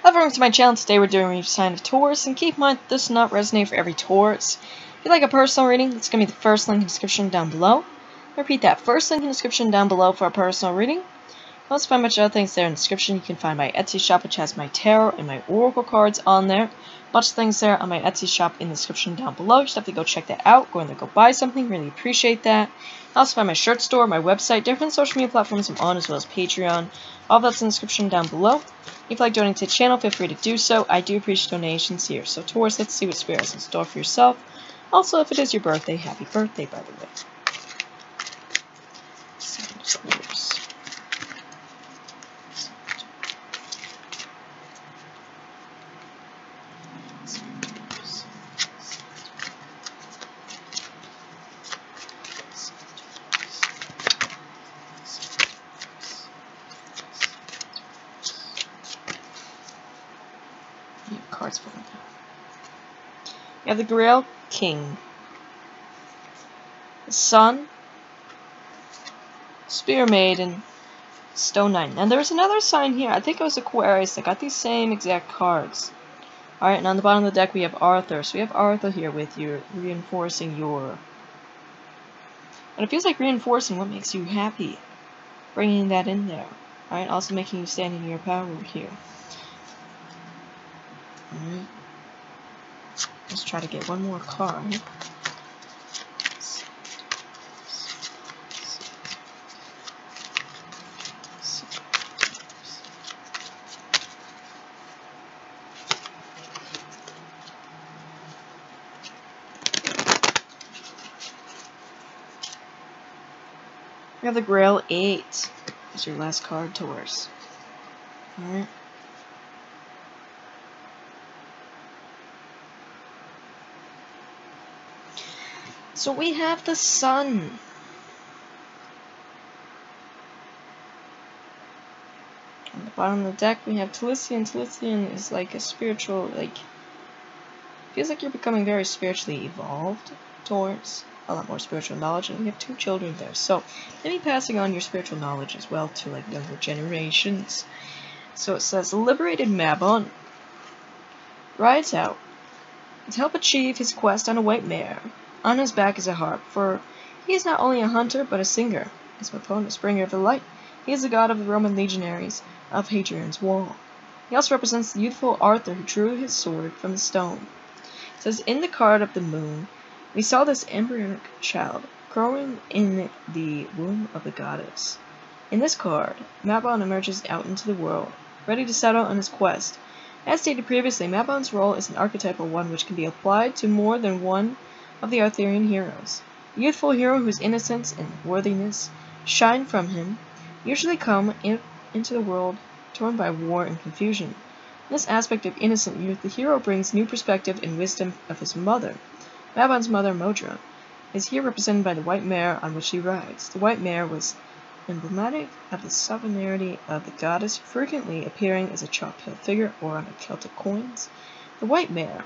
Welcome to my channel. Today we're doing a sign of Taurus, and keep in mind this does not resonate for every Taurus. If you'd like a personal reading, it's going to be the first link in the description down below. I repeat that, first link in the description down below for a personal reading. You'll also find much other things there in the description. You can find my Etsy shop, which has my tarot and my oracle cards on there. Much things there on my Etsy shop in the description down below. You just have to go check that out. Go in there, go buy something. Really appreciate that. I also find my shirt store, my website, different social media platforms I'm on, as well as Patreon. All that's in the description down below. If you'd like donating to the channel, feel free to do so. I do appreciate donations here. So Taurus, let's see what Spirit has in store for yourself. Also, if it is your birthday, happy birthday, by the way. Cards for them. You have the Grail King, the Sun, Spear Maiden, Stone Knight. And there's another sign here. I think it was Aquarius that got these same exact cards. Alright, and on the bottom of the deck we have Arthur. So we have Arthur here with you, reinforcing your... And it feels like reinforcing what makes you happy. Bringing that in there. Alright, also making you stand in your power here. Alright. Let's try to get one more card. We have the Grail 8. That's your last card, Taurus. Alright. So we have the Sun. On the bottom of the deck we have Talisian. Talisian is like a spiritual, feels like you're becoming very spiritually evolved towards a lot more spiritual knowledge, and we have 2 children there. So maybe passing on your spiritual knowledge as well to younger generations. So it says, liberated Mabon rides out to help achieve his quest on a white mare. On his back is a harp, for he is not only a hunter, but a singer. As Maponus, bringer of the light, he is the god of the Roman legionaries of Hadrian's Wall. He also represents the youthful Arthur who drew his sword from the stone. It says, in the card of the moon, we saw this embryonic child growing in the womb of the goddess. In this card, Mabon emerges out into the world, ready to set out on his quest. As stated previously, Mabon's role is an archetypal one which can be applied to more than one of the Arthurian heroes. The youthful hero whose innocence and worthiness shine from him usually come into the world torn by war and confusion. In this aspect of innocent youth, the hero brings new perspective and wisdom of his mother. Mabon's mother, Modra, is here represented by the white mare on which she rides. The white mare was emblematic of the sovereignty of the goddess, frequently appearing as a chalk hill figure or on Celtic coins. The white mare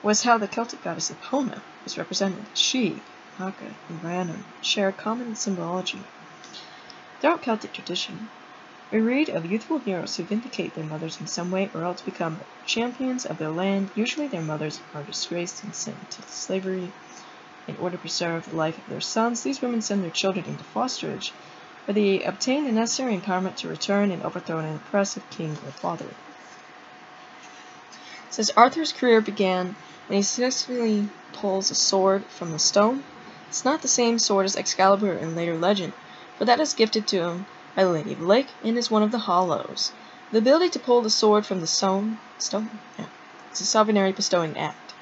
was how the Celtic goddess Epona was represented. She, Haka, and Rhiannon share a common symbology. Throughout Celtic tradition, we read of youthful heroes who vindicate their mothers in some way or else become champions of their land. Usually their mothers are disgraced and sent to slavery. In order to preserve the life of their sons, these women send their children into fosterage, where they obtain the necessary empowerment to return and overthrow an oppressive king or father. It says Arthur's career began when he successfully pulls a sword from the stone. It's not the same sword as Excalibur in later legend, but that is gifted to him by the Lady of the Lake and is one of the hollows. The ability to pull the sword from the stone, it's a sovereignty bestowing act.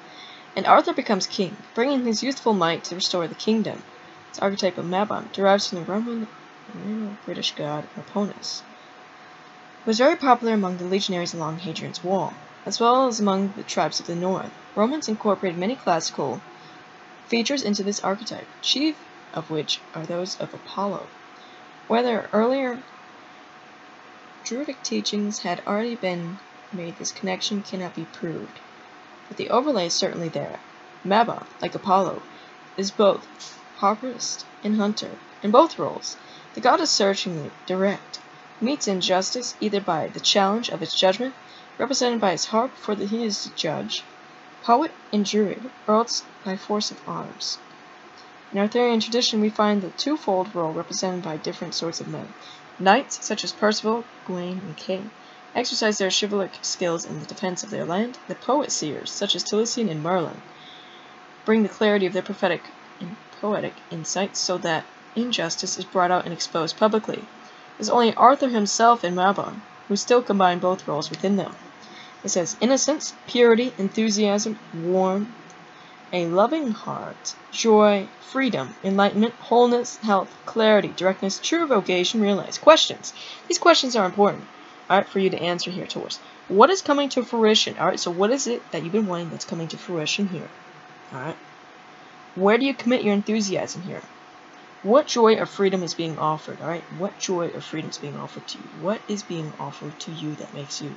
And Arthur becomes king, bringing his youthful might to restore the kingdom. Its archetype of Mabon derives from the Roman British god Maponus, who was very popular among the legionaries along Hadrian's Wall, as well as among the tribes of the north. Romans incorporated many classical features into this archetype, chief of which are those of Apollo. Whether earlier Druidic teachings had already been made, this connection cannot be proved, but the overlay is certainly there. Mabon, like Apollo, is both harpist and hunter. In both roles, the god is searchingly direct, meets injustice either by the challenge of its judgment represented by his harp, for that he is the judge, poet and druid, or else by force of arms. In Arthurian tradition, we find the twofold role represented by different sorts of men. Knights, such as Percival, Gawain, and Kay, exercise their chivalric skills in the defense of their land. The poet-seers, such as Taliesin and Merlin, bring the clarity of their prophetic and poetic insights so that injustice is brought out and exposed publicly. It is only Arthur himself and Mabon who still combine both roles within them. It says innocence, purity, enthusiasm, warmth, a loving heart, joy, freedom, enlightenment, wholeness, health, clarity, directness, true vocation, realized. Questions. These questions are important, alright, for you to answer here, Taurus. What is coming to fruition? Alright, so what is it that you've been wanting that's coming to fruition here? Alright. Where do you commit your enthusiasm here? What joy of freedom is being offered? Alright, what joy of freedom is being offered to you? What is being offered to you that makes you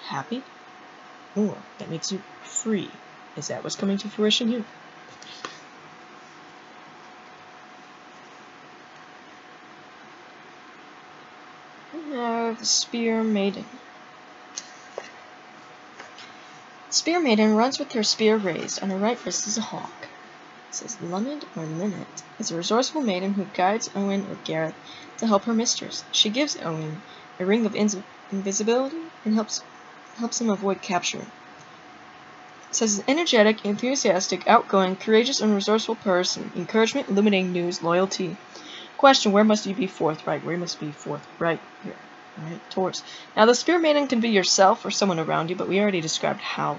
happy? Or that makes you free? Is that what's coming to fruition here? We have the Spear Maiden. The Spear Maiden runs with her spear raised. On her right wrist is a hawk. It says Luned or Linnet is a resourceful maiden who guides Owen or Gareth to help her mistress. She gives Owen a ring of invisibility and helps him avoid capture. It says an energetic, enthusiastic, outgoing, courageous, and resourceful person. Encouragement, illuminating news, loyalty. Question, where must you be forthright? Where must you be forthright here? Alright, Taurus. Now the Spear Maiden can be yourself or someone around you, but we already described how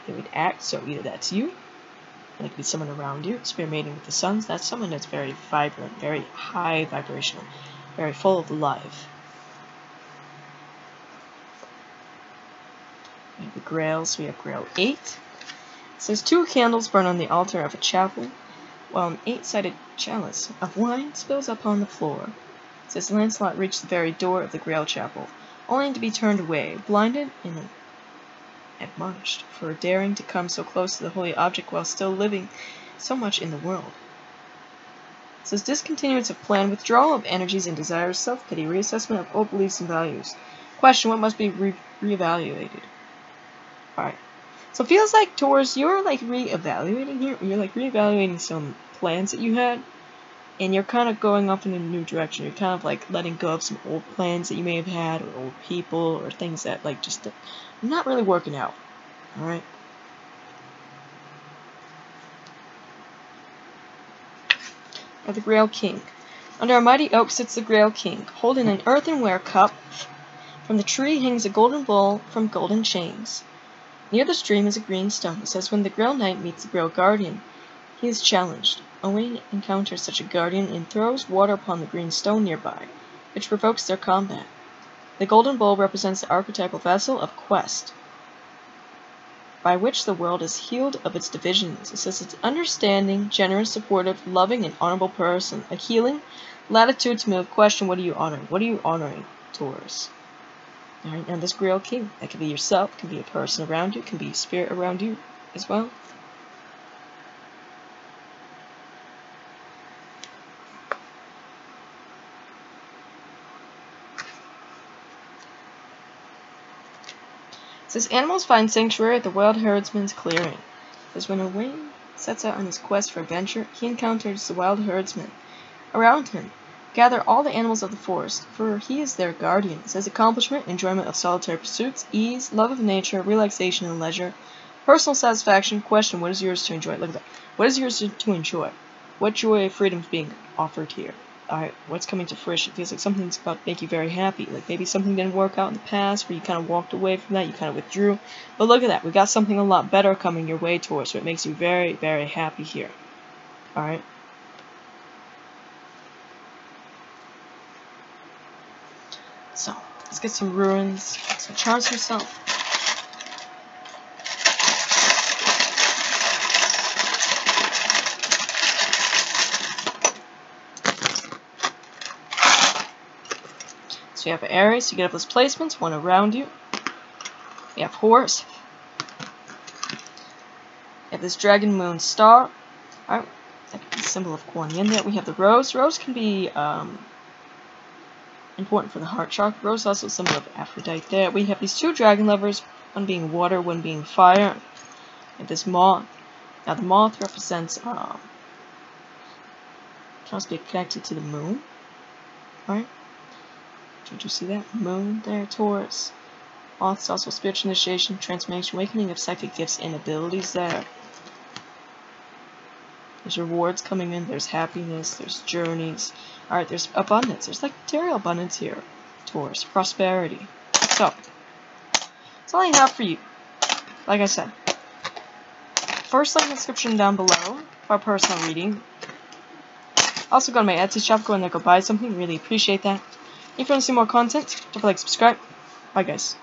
they would act, so either that's you, or it could be someone around you. Spear Maiden with the suns, that's someone that's very vibrant, very high vibrational, very full of life. We have the Grails, we have Grail 8. It says 2 candles burn on the altar of a chapel, while an 8-sided chalice of wine spills upon the floor. It says Lancelot reached the very door of the Grail chapel, only to be turned away, blinded and admonished for daring to come so close to the holy object while still living so much in the world. It says discontinuance of plan, withdrawal of energies and desires, self-pity, reassessment of old beliefs and values. Question, what must be reevaluated? Alright. So it feels like, Taurus, you're like reevaluating here. You're like reevaluating some plans that you had, and you're kind of going off in a new direction. You're kind of like letting go of some old plans that you may have had, or old people, or things that like just not really working out. Alright. Of the Grail King. Under a mighty oak sits the Grail King, holding an earthenware cup. From the tree hangs a golden bowl from golden chains. Near the stream is a green stone. It says when the Grail Knight meets the Grail Guardian, he is challenged. Owain encounters such a guardian and throws water upon the green stone nearby, which provokes their combat. The golden bowl represents the archetypal vessel of quest, by which the world is healed of its divisions. It says it's understanding, generous, supportive, loving, and honorable person. A healing, latitude to move. Question, what are you honoring? What are you honoring, Taurus? Alright, now this Grail King, that could be yourself, can be a person around you, can be a spirit around you as well. It says animals find sanctuary at the wild herdsman's clearing. It says when Owain sets out on his quest for adventure, he encounters the wild herdsman. Around him gather all the animals of the forest, for he is their guardian. It says accomplishment, enjoyment of solitary pursuits, ease, love of nature, relaxation and leisure, personal satisfaction. Question, what is yours to enjoy? Look at that. What is yours to enjoy? What joy of freedom is being offered here? Alright, what's coming to fruition? It feels like something's about to make you very happy. Like maybe something didn't work out in the past, where you kind of walked away from that, you kind of withdrew. But look at that. We got something a lot better coming your way, Taurus, so it makes you very, very happy here. Alright. So, let's get some ruins. So, charms himself. So you have Aries, you get up those placements, one around you. You have Horse. You have this Dragon Moon Star. Alright, that could be a symbol of Kuan Yin there. We have the Rose. Rose can be important for the heart chakra. Rose also a symbol of Aphrodite there. We have these two dragon lovers, one being water, one being fire. And this moth. Now the moth represents can also be connected to the moon. Alright? Did you see that? Moon there, Taurus. Moth's also spiritual initiation, transformation, awakening of psychic gifts and abilities there. There's rewards coming in, there's happiness, there's journeys. Alright, there's abundance. There's like material abundance here. Taurus. Prosperity. So, that's all I have for you. Like I said. First link in the description down below for a personal reading. Also go to my Etsy shop, go in there, go buy something. Really appreciate that. If you want to see more content, don't forget to subscribe. Bye guys.